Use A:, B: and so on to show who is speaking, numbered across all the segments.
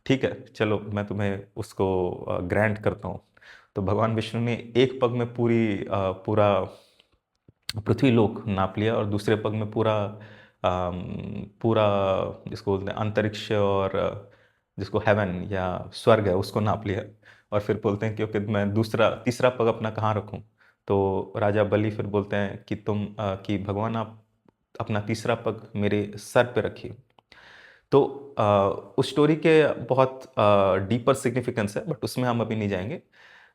A: ठीक है, चलो मैं तुम्हें उसको ग्रांट करता हूँ। तो भगवान विष्णु ने एक पग में पूरा पृथ्वी लोक नाप लिया और दूसरे पग में पूरा जिसको बोलते हैं अंतरिक्ष और जिसको हेवन या स्वर्ग है उसको नाप लिया। और फिर बोलते हैं क्योंकि मैं दूसरा तीसरा पग अपना कहाँ रखूं। तो राजा बलि फिर बोलते हैं कि कि भगवान आप अपना तीसरा पग मेरे सर पे रखिए। तो उस स्टोरी के बहुत डीपर सिग्निफिकेंस है, बट उसमें हम अभी नहीं जाएंगे।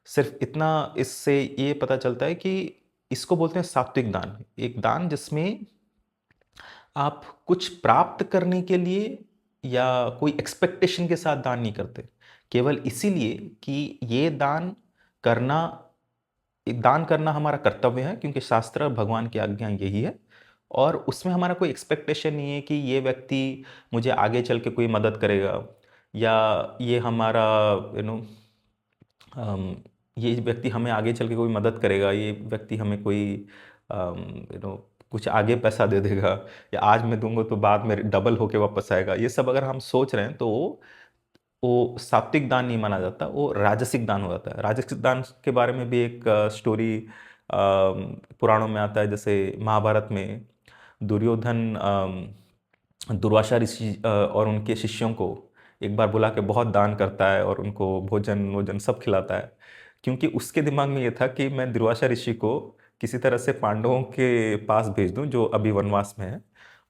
A: सिर्फ इतना इससे ये पता चलता है कि इसको बोलते हैं सात्विक दान। एक दान जिसमें आप कुछ प्राप्त करने के लिए या कोई एक्सपेक्टेशन के साथ दान नहीं करते, केवल इसीलिए कि ये करना दान करना हमारा कर्तव्य है, क्योंकि शास्त्र और भगवान की आज्ञा यही है। और उसमें हमारा कोई एक्सपेक्टेशन नहीं है कि ये व्यक्ति मुझे आगे चल के कोई मदद करेगा, या ये हमारा यू नो ये व्यक्ति हमें आगे चल के कोई मदद करेगा, ये व्यक्ति हमें कोई कुछ आगे पैसा दे देगा, या आज मैं दूंगा तो बाद में डबल होके वापस आएगा। ये सब अगर हम सोच रहे हैं तो वो सात्विक दान नहीं माना जाता, वो राजसिक दान हो जाता है। राजसिक दान के बारे में भी एक स्टोरी पुराणों में आता है। जैसे महाभारत में दुर्योधन दुर्वासा ऋषि और उनके शिष्यों को एक बार बुला के बहुत दान करता है और उनको भोजन वोजन सब खिलाता है, क्योंकि उसके दिमाग में ये था कि मैं दुर्वासा ऋषि को किसी तरह से पांडवों के पास भेज दूं जो अभी वनवास में है,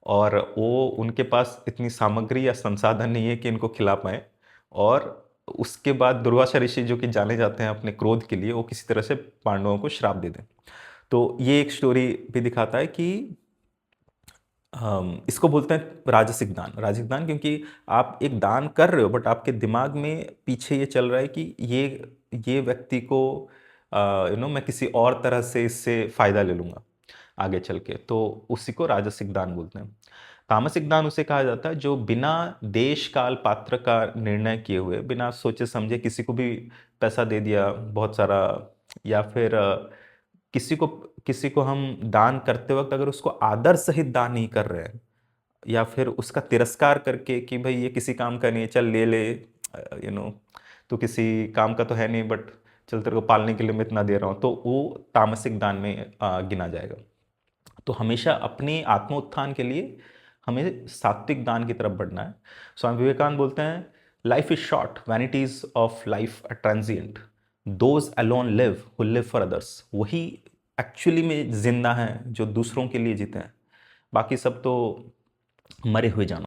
A: और वो उनके पास इतनी सामग्री या संसाधन नहीं है कि इनको खिला पाए। और उसके बाद दुर्वासा ऋषि जो कि जाने जाते हैं अपने क्रोध के लिए, वो किसी तरह से पांडवों को श्राप दे दें। तो ये एक स्टोरी भी दिखाता है कि इसको बोलते हैं राजसिक दान। राजसिक दान क्योंकि आप एक दान कर रहे हो, बट आपके दिमाग में पीछे ये चल रहा है कि ये व्यक्ति को मैं किसी और तरह से इससे फायदा ले लूंगा आगे चल के, तो उसी को राजसिक दान बोलते हैं। तामसिक दान उसे कहा जाता है जो बिना देश काल पात्र का निर्णय किए हुए, बिना सोचे समझे किसी को भी पैसा दे दिया बहुत सारा, या फिर किसी को किसी को हम दान करते वक्त अगर उसको आदर सहित दान नहीं कर रहे हैं, या फिर उसका तिरस्कार करके कि भाई ये किसी काम का नहीं है, चल ले ले, यू नो तो किसी काम का तो है नहीं, बट चल तेरे को पालने के लिए मैं इतना दे रहा हूँ, तो वो तामसिक दान में गिना जाएगा। तो हमेशा अपने आत्मोत्थान के लिए हमें सात्विक दान की तरफ बढ़ना है। स्वामी विवेकानंद बोलते हैं, life is short, vanities of life are transient, those alone live who live for others. वही एक्चुअली में जिंदा हैं जो दूसरों के लिए जीते हैं, बाकी सब तो मरे हुए जानवर।